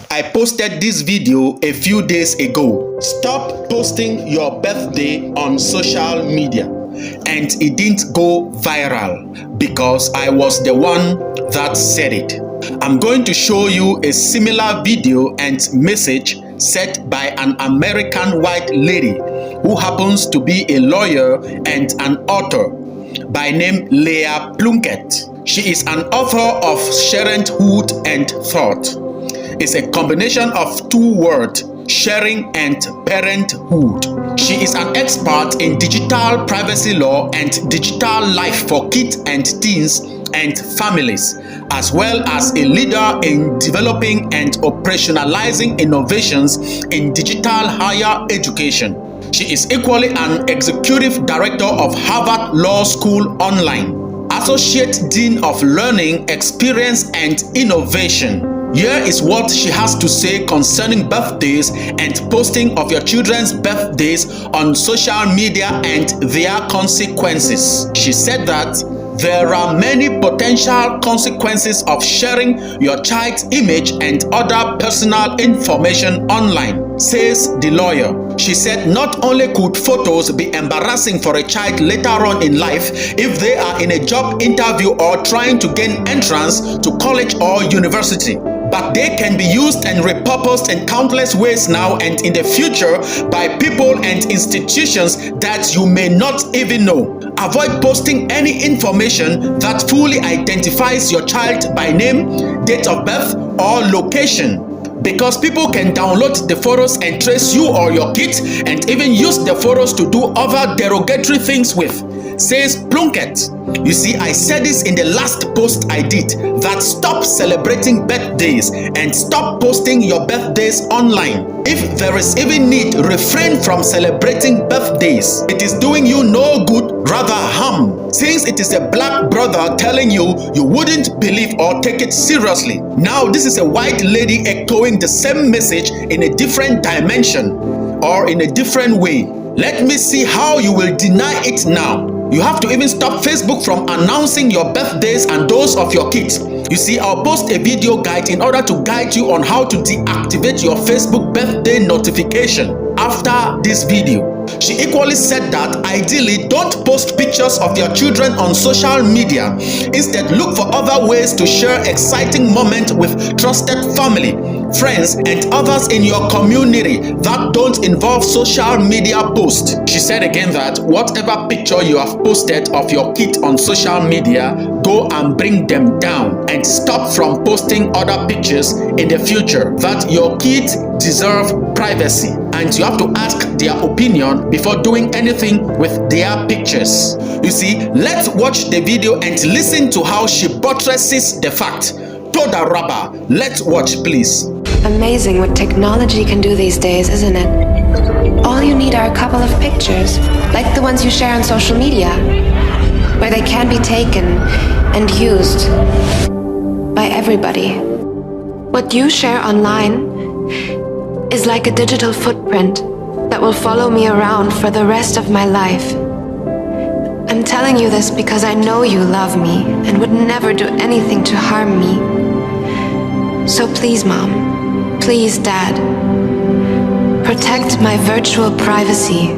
I posted this video a few days ago. Stop posting your birthday on social media. And it didn't go viral because I was the one that said it. I'm going to show you a similar video and message said by an American white lady who happens to be a lawyer and an author by name Leah Plunkett. She is an author of Parenthood and Thought. It's a combination of two words, sharing and parenthood. She is an expert in digital privacy law and digital life for kids and teens and families, as well as a leader in developing and operationalizing innovations in digital higher education. She is equally an executive director of Harvard Law School Online, Associate Dean of Learning, Experience and Innovation. Here is what she has to say concerning birthdays and posting of your children's birthdays on social media and their consequences. She said that there are many potential consequences of sharing your child's image and other personal information online, says the lawyer. She said not only could photos be embarrassing for a child later on in life if they are in a job interview or trying to gain entrance to college or university, but they can be used and repurposed in countless ways now and in the future by people and institutions that you may not even know. Avoid posting any information that fully identifies your child by name, date of birth, or location, because people can download the photos and trace you or your kids and even use the photos to do other derogatory things with, says Plunkett. You see, I said this in the last post I did, that stop celebrating birthdays and stop posting your birthdays online. If there is even need, refrain from celebrating birthdays. It is doing you no good, rather harm, since it is a black brother telling you you wouldn't believe or take it seriously. Now this is a white lady echoing the same message in a different dimension or in a different way. Let me see how you will deny it now. You have to even stop Facebook from announcing your birthdays and those of your kids. You see, I'll post a video guide in order to guide you on how to deactivate your Facebook birthday notification after this video. She equally said that ideally don't post pictures of your children on social media. Instead, look for other ways to share exciting moments with trusted family, friends, and others in your community that don't involve social media posts. She said again that whatever picture you have posted of your kid on social media, go and bring them down and stop from posting other pictures in the future, that your kids deserve privacy and you have to ask their opinion before doing anything with their pictures. You see, let's watch the video and listen to how she buttresses the fact. Toda Rabba, let's watch please. Amazing what technology can do these days, isn't it? All you need are a couple of pictures, like the ones you share on social media, where they can be taken and used by everybody. What you share online is like a digital footprint that will follow me around for the rest of my life. I'm telling you this because I know you love me and would never do anything to harm me. So please, Mom, please, Dad, protect my virtual privacy.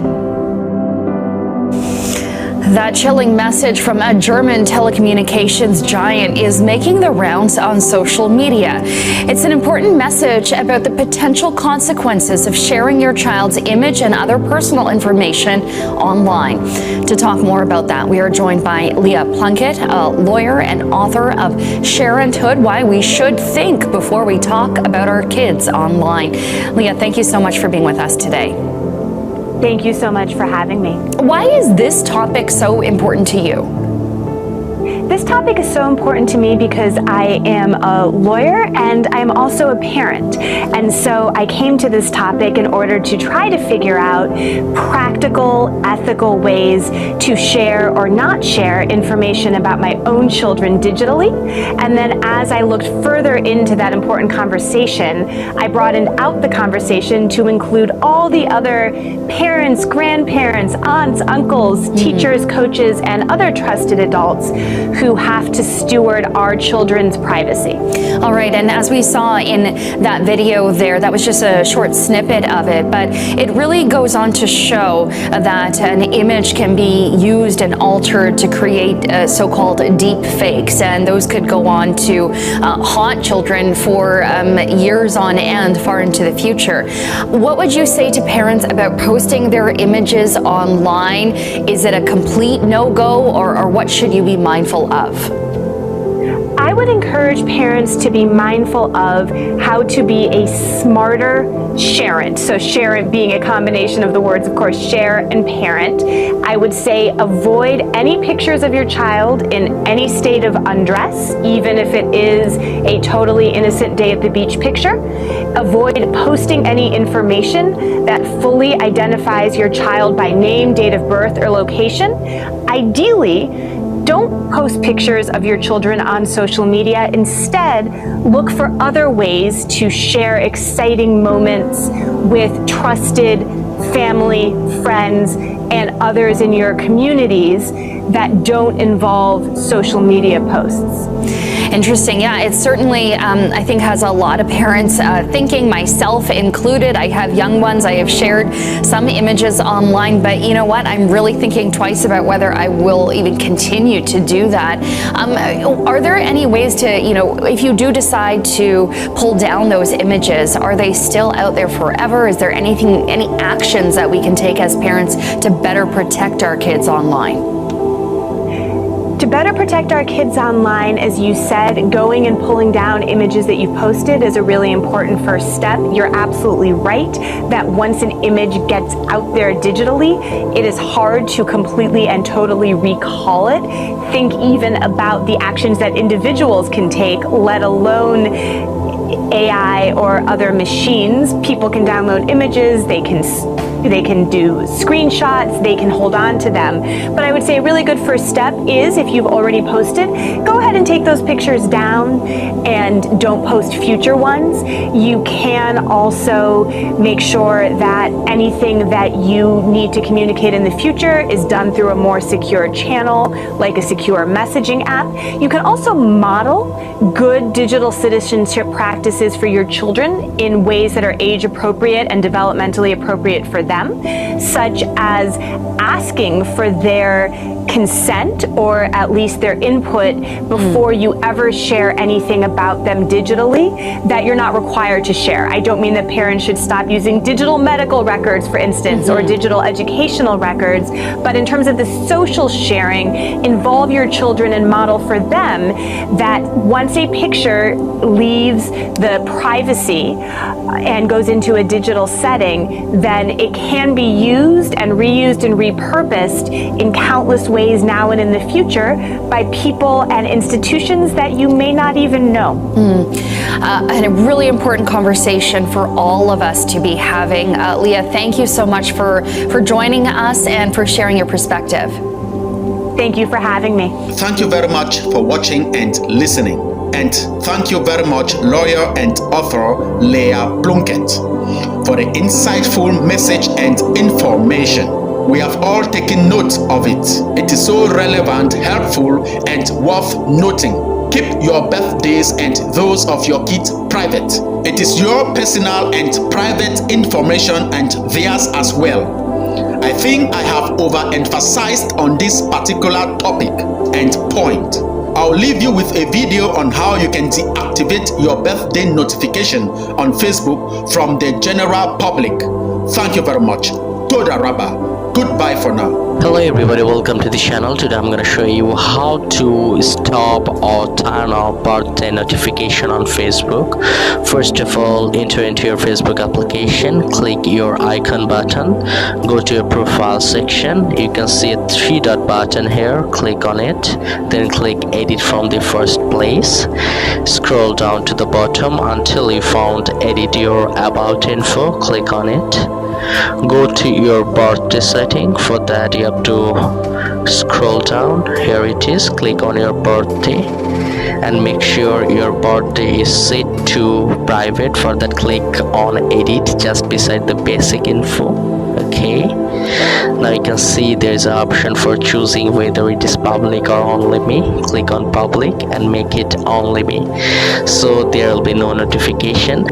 That chilling message from a German telecommunications giant is making the rounds on social media. It's an important message about the potential consequences of sharing your child's image and other personal information online. To talk more about that, we are joined by Leah Plunkett, a lawyer and author of Parenthood: Why We Should Think Before We Talk About Our Kids Online. Leah, thank you so much for being with us today. Thank you so much for having me. Why is this topic so important to you? This topic is so important to me because I am a lawyer and I'm also a parent. And so I came to this topic in order to try to figure out practical, ethical ways to share or not share information about my own children digitally. And then as I looked further into that important conversation, I broadened out the conversation to include all the other parents, grandparents, aunts, uncles, teachers, coaches, and other trusted adults who have to steward our children's privacy. All right, and as we saw in that video there, that was just a short snippet of it, but it really goes on to show that an image can be used and altered to create so-called deep fakes, and those could go on to haunt children for years on end, far into the future. What would you say to parents about posting their images online? Is it a complete no-go, or what should you be mindful of? I would encourage parents to be mindful of how to be a smarter sharent. So sharent being a combination of the words, of course, share and parent. I would say avoid any pictures of your child in any state of undress, even if it is a totally innocent day at the beach picture. Avoid posting any information that fully identifies your child by name, date of birth, or location. Ideally, don't post pictures of your children on social media. Instead, look for other ways to share exciting moments with trusted family, friends, and others in your communities that don't involve social media posts. Interesting. Yeah, it certainly, I think, has a lot of parents thinking, myself included. I have young ones. I have shared some images online, but you know what? I'm really thinking twice about whether I will even continue to do that. Are there any ways to, if you do decide to pull down those images, are they still out there forever? Is there any actions that we can take as parents to better protect our kids online? To better protect our kids online, as you said, going and pulling down images that you've posted is a really important first step. You're absolutely right that once an image gets out there digitally, it is hard to completely and totally recall it. Think even about the actions that individuals can take, let alone AI or other machines. People can download images, they can do screenshots, they can hold on to them. But I would say a really good first step is, if you've already posted, go ahead and take those pictures down and don't post future ones. You can also make sure that anything that you need to communicate in the future is done through a more secure channel, like a secure messaging app. You can also model good digital citizenship practices for your children in ways that are age appropriate and developmentally appropriate for them, such as asking for their consent or at least their input before you ever share anything about them digitally that you're not required to share. I don't mean that parents should stop using digital medical records, for instance, or digital educational records, but in terms of the social sharing, involve your children and model for them that once a picture leaves the privacy and goes into a digital setting, then it can be used and reused and repurposed in countless ways now and in the future by people and institutions that you may not even know. And a really important conversation for all of us to be having. Leah, thank you so much for joining us and for sharing your perspective. Thank you for having me. Thank you very much for watching and listening. And thank you very much, lawyer and author Leah Plunkett, for the insightful message and information. We have all taken note of it. It is so relevant, helpful, and worth noting. Keep your birthdays and those of your kids private. It is your personal and private information and theirs as well. I think I have overemphasized on this particular topic and point. I'll leave you with a video on how you can deactivate your birthday notification on Facebook from the general public. Thank you very much. Toda Rabba. Goodbye for now. Hello everybody, welcome to the channel. Today I'm going to show you how to stop or turn off birthday notification on Facebook. First of all, enter into your Facebook application, click your icon button, go to your profile section. You can see a 3-dot button here, click on it, then click edit from the first place. Scroll down to the bottom until you found edit your about info, click on it. Go to your birthday setting. For that you have to scroll down. Here it is. Click on your birthday and make sure your birthday is set to private. For that, click on edit just beside the basic info. Okay, now you can see there's an option for choosing whether it is public or only me. Click on public and make it only me, so there will be no notification.